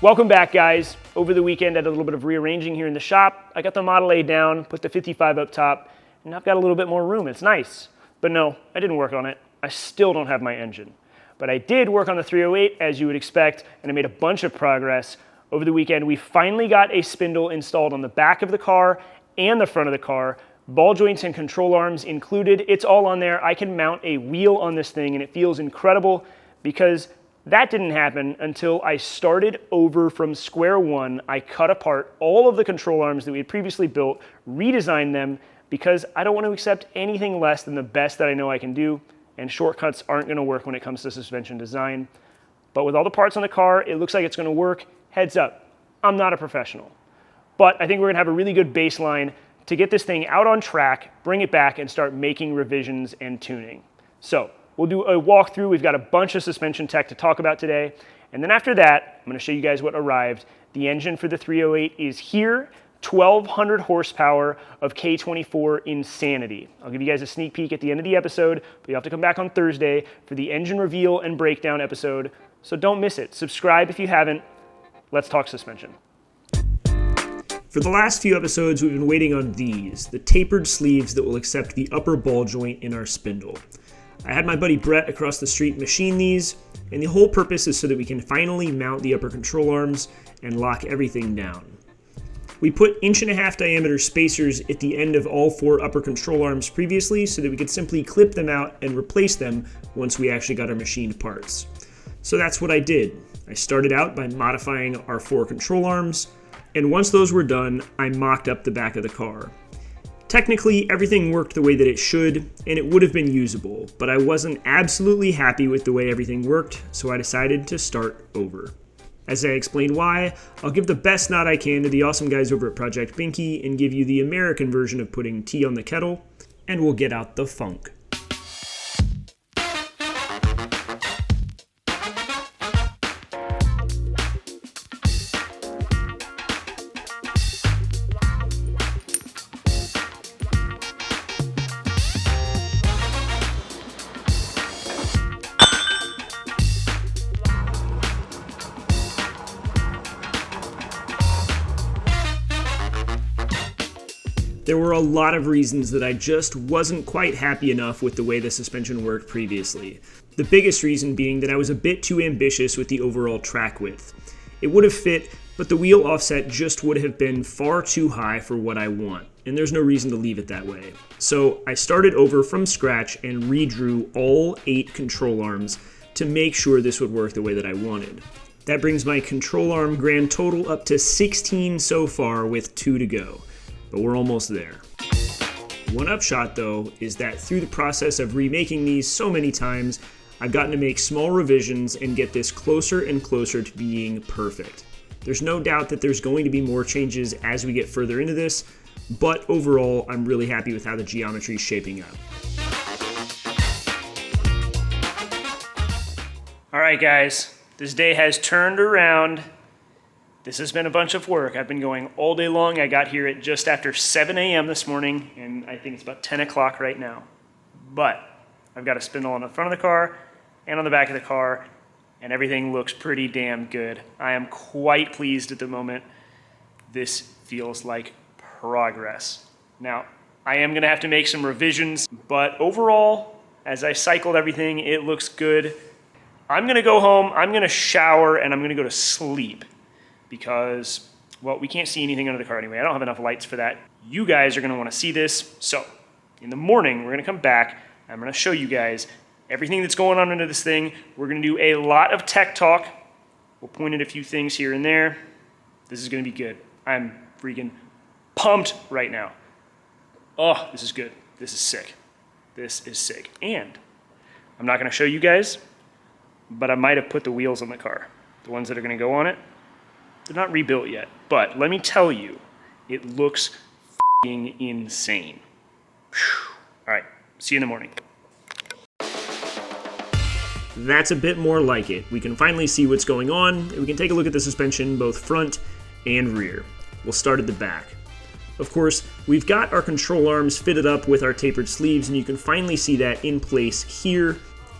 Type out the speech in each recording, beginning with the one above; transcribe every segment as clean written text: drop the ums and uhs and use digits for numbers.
Welcome back, guys. Over the weekend, I did a little bit of rearranging here in the shop. I got the Model A down, put the 55 up top, and I've got a little bit more room. It's nice. But no, I didn't work on it. I still don't have my engine. But I did work on the 308, as you would expect, and I made a bunch of progress. Over the weekend, we finally got a spindle installed on the back of the car and the front of the car. Ball joints and control arms included. It's all on there. I can mount a wheel on this thing, and it feels incredible because that didn't happen until I started over from square one. I cut apart all of the control arms that we had previously built, redesigned them, because I don't want to accept anything less than the best that I know I can do, and shortcuts aren't going to work when it comes to suspension design. But with all the parts on the car, it looks like it's going to work. Heads up, I'm not a professional. But I think we're going to have a really good baseline to get this thing out on track, bring it back, and start making revisions and tuning. So we'll do a walkthrough. We've got a bunch of suspension tech to talk about today. And then after that, I'm going to show you guys what arrived. The engine for the 308 is here, 1,200 horsepower of K24 insanity. I'll give you guys a sneak peek at the end of the episode, but you'll have to come back on Thursday for the engine reveal and breakdown episode. So don't miss it. Subscribe if you haven't. Let's talk suspension. For the last few episodes, we've been waiting on these, the tapered sleeves that will accept the upper ball joint in our spindle. I had my buddy Brett across the street machine these, and the whole purpose is so that we can finally mount the upper control arms and lock everything down. We put 1.5 inch diameter spacers at the end of all 4 upper control arms previously so that we could simply clip them out and replace them once we actually got our machined parts. So that's what I did. I started out by modifying our 4 control arms, and once those were done, I mocked up the back of the car. Technically, everything worked the way that it should, and it would have been usable, but I wasn't absolutely happy with the way everything worked, so I decided to start over. As I explain why, I'll give the best nod I can to the awesome guys over at Project Binky and give you the American version of putting tea on the kettle, and we'll get out the funk. There were a lot of reasons that I just wasn't quite happy enough with the way the suspension worked previously. The biggest reason being that I was a bit too ambitious with the overall track width. It would have fit, but the wheel offset just would have been far too high for what I want, and there's no reason to leave it that way. So I started over from scratch and redrew all 8 control arms to make sure this would work the way that I wanted. That brings my control arm grand total up to 16 so far with 2 to go. But we're almost there. One upshot, though, is that through the process of remaking these so many times, I've gotten to make small revisions and get this closer and closer to being perfect. There's no doubt that there's going to be more changes as we get further into this, but overall, I'm really happy with how the geometry is shaping up. All right, guys, this day has turned around. This has been a bunch of work. I've been going all day long. I got here at just after 7 a.m. this morning, and I think it's about 10 o'clock right now. But I've got a spindle on the front of the car and on the back of the car, and everything looks pretty damn good. I am quite pleased at the moment. This feels like progress. Now, I am going to have to make some revisions, but overall, as I cycled everything, it looks good. I'm going to go home, I'm going to shower, and I'm going to go to sleep. Because, well, we can't see anything under the car anyway. I don't have enough lights for that. You guys are going to want to see this. So, in the morning, we're going to come back. I'm going to show you guys everything that's going on under this thing. We're going to do a lot of tech talk. We'll point at a few things here and there. This is going to be good. I'm freaking pumped right now. Oh, this is good. This is sick. This is sick. And I'm not going to show you guys, but I might have put the wheels on the car. The ones that are going to go on it. They're not rebuilt yet, but let me tell you, it looks f***ing insane. Whew. All right, see you in the morning. That's a bit more like it. We can finally see what's going on, and we can take a look at the suspension, both front and rear. We'll start at the back. Of course, we've got our control arms fitted up with our tapered sleeves, and you can finally see that in place here.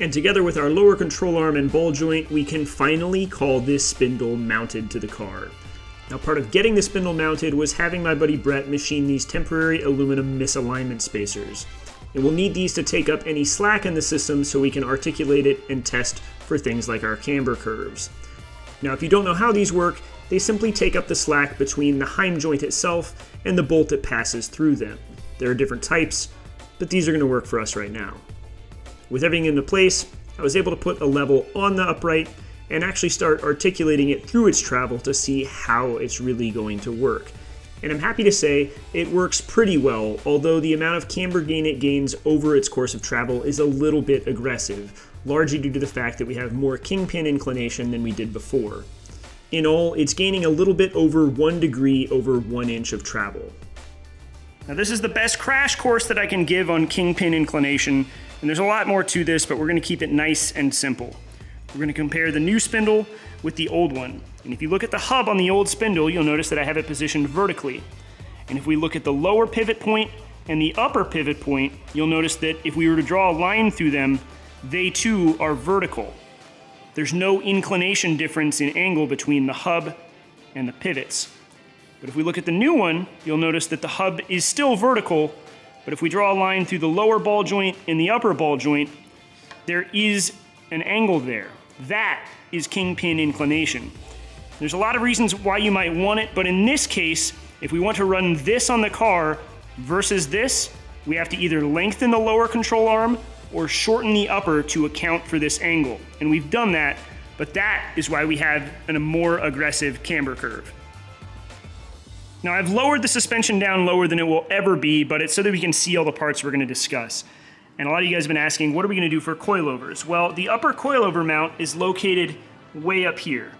And together with our lower control arm and ball joint, we can finally call this spindle mounted to the car. Now, part of getting the spindle mounted was having my buddy Brett machine these temporary aluminum misalignment spacers. And we'll need these to take up any slack in the system so we can articulate it and test for things like our camber curves. Now, if you don't know how these work, they simply take up the slack between the Heim joint itself and the bolt that passes through them. There are different types, but these are going to work for us right now. With everything into place, I was able to put a level on the upright and actually start articulating it through its travel to see how it's really going to work. And I'm happy to say it works pretty well, although the amount of camber gain it gains over its course of travel is a little bit aggressive, largely due to the fact that we have more kingpin inclination than we did before. In all, it's gaining a little bit over 1 degree over 1 inch of travel. Now, this is the best crash course that I can give on kingpin inclination, and there's a lot more to this, but we're going to keep it nice and simple. We're going to compare the new spindle with the old one. And if you look at the hub on the old spindle, you'll notice that I have it positioned vertically. And if we look at the lower pivot point and the upper pivot point, you'll notice that if we were to draw a line through them, they too are vertical. There's no inclination difference in angle between the hub and the pivots. But if we look at the new one, you'll notice that the hub is still vertical, but if we draw a line through the lower ball joint and the upper ball joint, there is an angle there. That is kingpin inclination. There's a lot of reasons why you might want it, but in this case, if we want to run this on the car versus this, we have to either lengthen the lower control arm or shorten the upper to account for this angle. And we've done that, but that is why we have a more aggressive camber curve. Now, I've lowered the suspension down lower than it will ever be, but it's so that we can see all the parts we're going to discuss. And a lot of you guys have been asking, what are we going to do for coilovers? Well, the upper coilover mount is located way up here.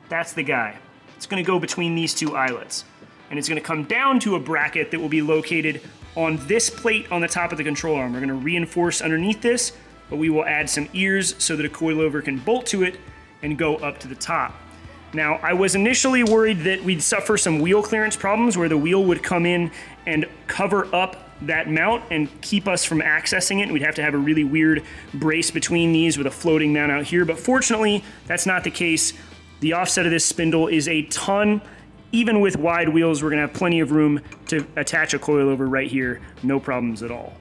That's the guy. It's going to go between these two eyelets. And it's going to come down to a bracket that will be located on this plate on the top of the control arm. We're going to reinforce underneath this, but we will add some ears so that a coilover can bolt to it and go up to the top. Now, I was initially worried that we'd suffer some wheel clearance problems where the wheel would come in and cover up that mount and keep us from accessing it. We'd have to have a really weird brace between these with a floating mount out here, but fortunately, that's not the case. The offset of this spindle is a ton. Even with wide wheels, we're gonna have plenty of room to attach a coilover right here, no problems at all.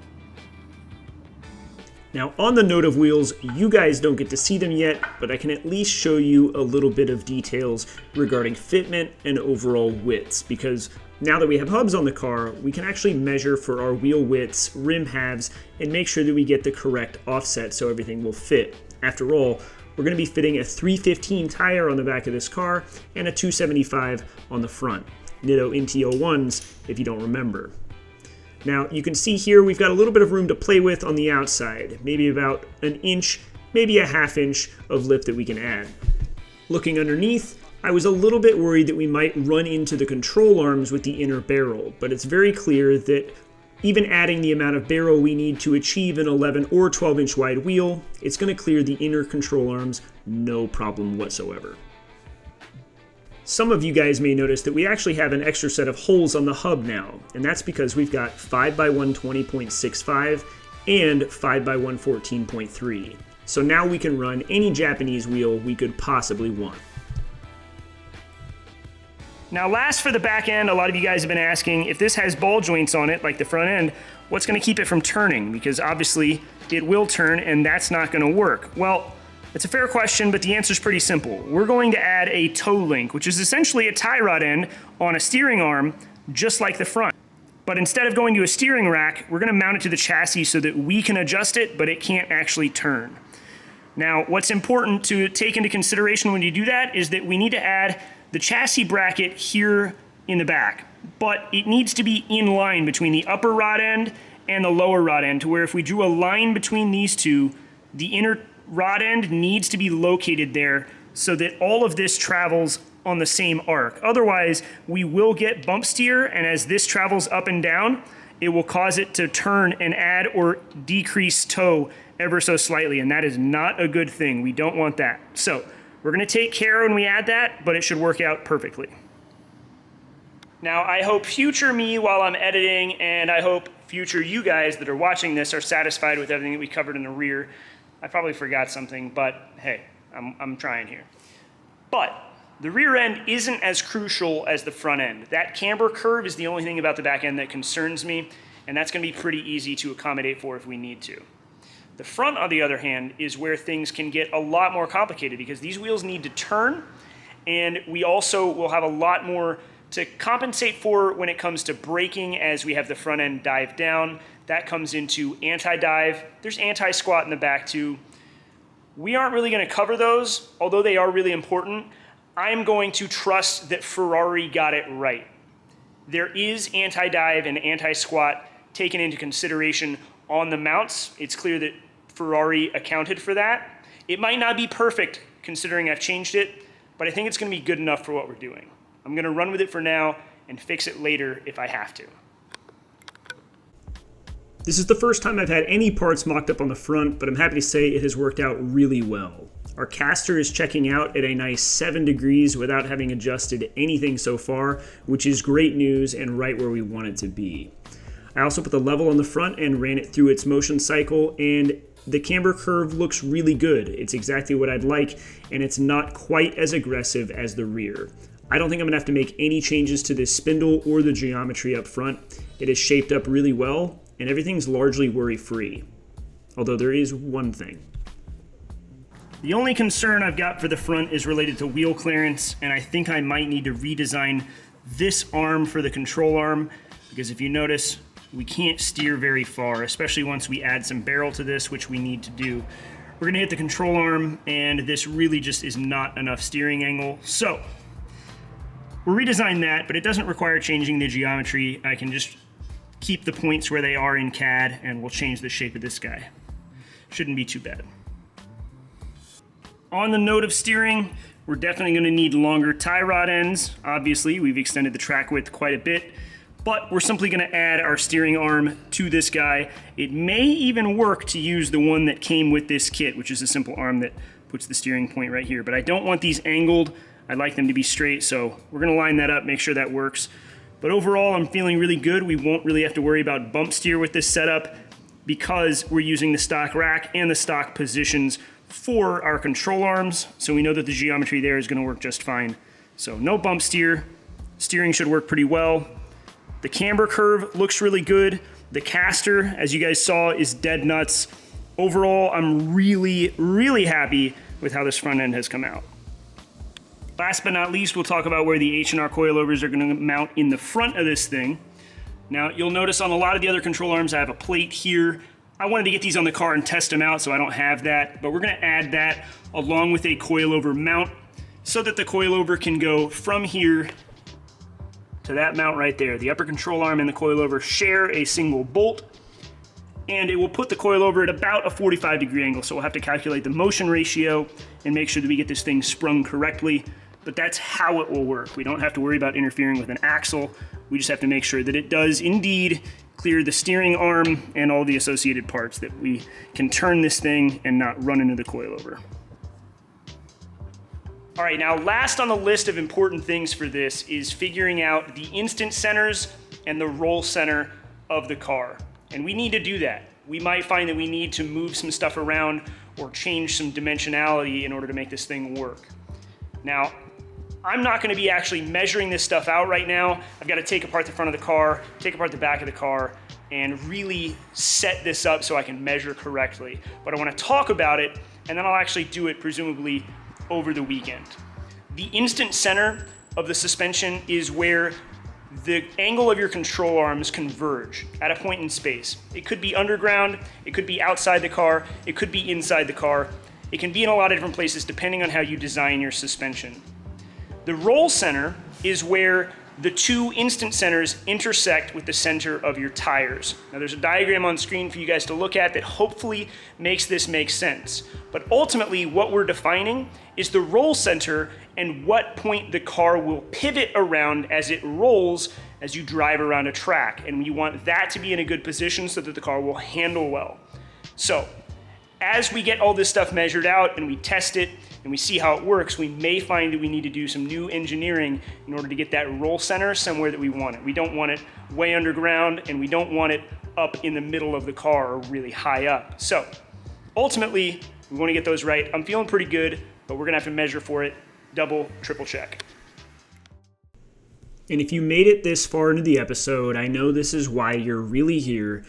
Now, on the note of wheels, you guys don't get to see them yet, but I can at least show you a little bit of details regarding fitment and overall widths, because now that we have hubs on the car, we can actually measure for our wheel widths, rim halves, and make sure that we get the correct offset so everything will fit. After all, we're going to be fitting a 315 tire on the back of this car and a 275 on the front. Ditto NT01s if you don't remember. Now, you can see here we've got a little bit of room to play with on the outside, maybe about an inch, maybe a half inch of lip that we can add. Looking underneath, I was a little bit worried that we might run into the control arms with the inner barrel, but it's very clear that even adding the amount of barrel we need to achieve an 11 or 12 inch wide wheel, it's going to clear the inner control arms no problem whatsoever. Some of you guys may notice that we actually have an extra set of holes on the hub now, and that's because we've got 5x120.65 and 5x114.3. So now we can run any Japanese wheel we could possibly want. Now, last for the back end, a lot of you guys have been asking if this has ball joints on it, like the front end, what's going to keep it from turning? Because obviously it will turn and that's not going to work. Well, it's a fair question, but the answer is pretty simple. We're going to add a toe link, which is essentially a tie rod end on a steering arm, just like the front. But instead of going to a steering rack, we're going to mount it to the chassis so that we can adjust it, but it can't actually turn. Now, what's important to take into consideration when you do that is that we need to add the chassis bracket here in the back, but it needs to be in line between the upper rod end and the lower rod end, to where if we drew a line between these two, the inner rod end needs to be located there so that all of this travels on the same arc. Otherwise, we will get bump steer, and as this travels up and down, it will cause it to turn and add or decrease toe ever so slightly, and that is not a good thing. We don't want that. So we're going to take care when we add that, but it should work out perfectly. Now, I hope future me while I'm editing, and I hope future you guys that are watching this are satisfied with everything that we covered in the rear. I probably forgot something, but hey, I'm trying here. But the rear end isn't as crucial as the front end. That camber curve is the only thing about the back end that concerns me, and that's gonna be pretty easy to accommodate for if we need to. The front, on the other hand, is where things can get a lot more complicated because these wheels need to turn, and we also will have a lot more to compensate for when it comes to braking as we have the front end dive down. That comes into anti-dive. There's anti-squat in the back too. We aren't really gonna cover those, although they are really important. I'm going to trust that Ferrari got it right. There is anti-dive and anti-squat taken into consideration on the mounts. It's clear that Ferrari accounted for that. It might not be perfect considering I've changed it, but I think it's gonna be good enough for what we're doing. I'm gonna run with it for now and fix it later if I have to. This is the first time I've had any parts mocked up on the front, but I'm happy to say it has worked out really well. Our caster is checking out at a nice 7 degrees without having adjusted anything so far, which is great news and right where we want it to be. I also put the level on the front and ran it through its motion cycle, and the camber curve looks really good. It's exactly what I'd like, and it's not quite as aggressive as the rear. I don't think I'm gonna have to make any changes to this spindle or the geometry up front. It is shaped up really well, and everything's largely worry-free. Although there is one thing. The only concern I've got for the front is related to wheel clearance, and I think I might need to redesign this arm for the control arm, because if you notice, we can't steer very far, especially once we add some barrel to this, which we need to do. We're gonna hit the control arm, and this really just is not enough steering angle. So, we'll redesign that, but it doesn't require changing the geometry. I can just keep the points where they are in CAD, and we'll change the shape of this guy. Shouldn't be too bad. On the note of steering, we're definitely gonna need longer tie rod ends. Obviously, we've extended the track width quite a bit, but we're simply gonna add our steering arm to this guy. It may even work to use the one that came with this kit, which is a simple arm that puts the steering point right here, but I don't want these angled. I'd like them to be straight, so we're gonna line that up, make sure that works. But overall, I'm feeling really good. We won't really have to worry about bump steer with this setup because we're using the stock rack and the stock positions for our control arms, so we know that the geometry there is gonna work just fine. So no bump steer, steering should work pretty well. The camber curve looks really good. The caster, as you guys saw, is dead nuts. Overall, I'm really, really happy with how this front end has come out. Last but not least, we'll talk about where the H&R coilovers are gonna mount in the front of this thing. Now, you'll notice on a lot of the other control arms, I have a plate here. I wanted to get these on the car and test them out, so I don't have that, but we're gonna add that along with a coilover mount so that the coilover can go from here to that mount right there. The upper control arm and the coilover share a single bolt, and it will put the coilover at about a 45-degree angle, so we'll have to calculate the motion ratio and make sure that we get this thing sprung correctly, but that's how it will work. We don't have to worry about interfering with an axle. We just have to make sure that it does indeed clear the steering arm and all the associated parts, that we can turn this thing and not run into the coilover. All right, now last on the list of important things for this is figuring out the instant centers and the roll center of the car. And we need to do that. We might find that we need to move some stuff around or change some dimensionality in order to make this thing work. Now, I'm not gonna be actually measuring this stuff out right now. I've got to take apart the front of the car, take apart the back of the car, and really set this up so I can measure correctly. But I want to talk about it, and then I'll actually do it presumably over the weekend. The instant center of the suspension is where the angle of your control arms converge at a point in space. It could be underground, it could be outside the car, it could be inside the car. It can be in a lot of different places depending on how you design your suspension. The roll center is where the two instant centers intersect with the center of your tires. Now there's a diagram on screen for you guys to look at that hopefully makes this make sense. But ultimately what we're defining is the roll center and what point the car will pivot around as it rolls as you drive around a track. And we want that to be in a good position so that the car will handle well. So as we get all this stuff measured out and we test it and we see how it works, we may find that we need to do some new engineering in order to get that roll center somewhere that we want it. We don't want it way underground, and we don't want it up in the middle of the car or really high up. So Ultimately, we want to get those right. I'm feeling pretty good, but we're gonna have to measure for it, double, triple check. And if you made it this far into the episode, I know this is why you're really here.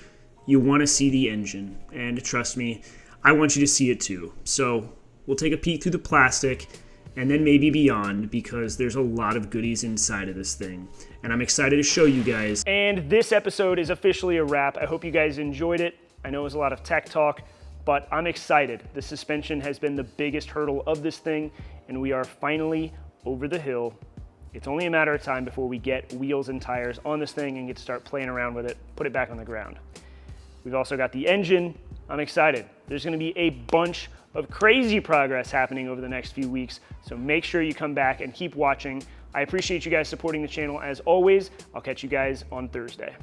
You want to see the engine, and trust me, I want you to see it too. So we'll take a peek through the plastic and then maybe beyond, because there's a lot of goodies inside of this thing, and I'm excited to show you guys. And this episode is officially a wrap. I hope you guys enjoyed it. I know it was a lot of tech talk, but I'm excited. The suspension has been the biggest hurdle of this thing, and we are finally over the hill. It's only a matter of time before we get wheels and tires on this thing and get to start playing around with it, put it back on the ground. We've also got the engine. I'm excited. There's gonna be a bunch of crazy progress happening over the next few weeks, so make sure you come back and keep watching. I appreciate you guys supporting the channel as always. I'll catch you guys on Thursday.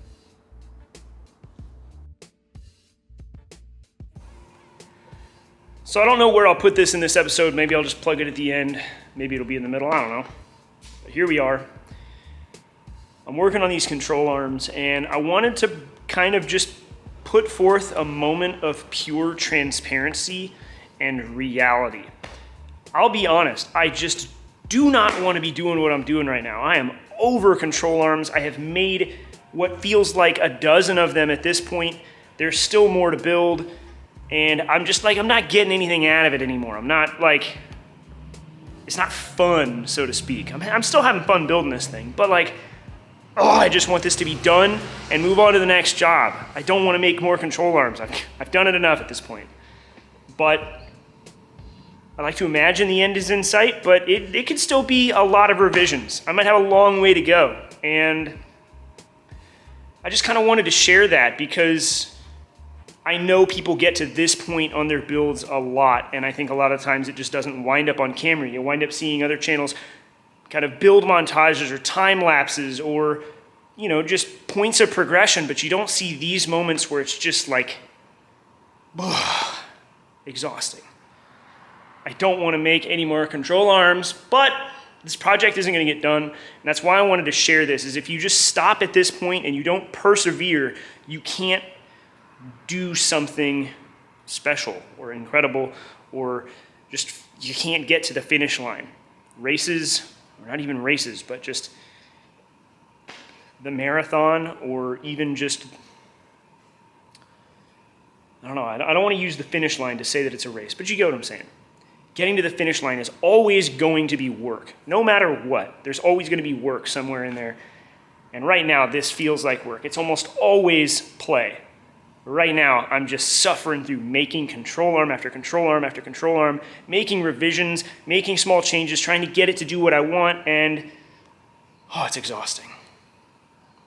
So I don't know where I'll put this in this episode. Maybe I'll just plug it at the end. Maybe it'll be in the middle, I don't know. But here we are. I'm working on these control arms, and I wanted to kind of just put forth a moment of pure transparency and reality. I'll be honest, I just do not want to be doing what I'm doing right now. I am over control arms. I have made what feels like a dozen of them at this point. There's still more to build, and I'm just like, I'm not getting anything out of it anymore. I'm not like, it's not fun, so to speak. I'm still having fun building this thing, but like, oh, I just want this to be done and move on to the next job. I don't want to make more control arms. I've done it enough at this point. But I like to imagine the end is in sight, but it could still be a lot of revisions. I might have a long way to go. And I just kind of wanted to share that because I know people get to this point on their builds a lot, and I think a lot of times it just doesn't wind up on camera. You wind up seeing other channels kind of build montages or time lapses or, you know, just points of progression, but you don't see these moments where it's just like, exhausting. I don't want to make any more control arms, but this project isn't going to get done, and that's why I wanted to share this, is if you just stop at this point and you don't persevere, you can't do something special or incredible, or just you can't get to the finish line. Races, or not even races, but just the marathon, or even just, I don't know, I don't want to use the finish line to say that it's a race, but you get what I'm saying. Getting to the finish line is always going to be work. No matter what, there's always going to be work somewhere in there. And right now, this feels like work. It's almost always play. Right now, I'm just suffering through making control arm after control arm after control arm, making revisions, making small changes, trying to get it to do what I want, and oh, it's exhausting.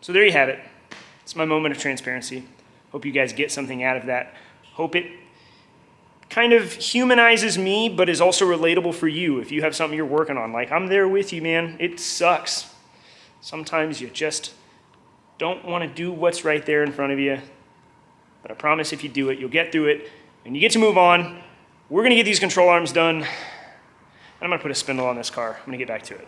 So there you have it. It's my moment of transparency. Hope you guys get something out of that. Hope it kind of humanizes me, but is also relatable for you if you have something you're working on. Like, I'm there with you, man. It sucks. Sometimes you just don't want to do what's right there in front of you. But I promise if you do it, you'll get through it, and you get to move on. We're gonna get these control arms done, and I'm gonna put a spindle on this car. I'm gonna get back to it.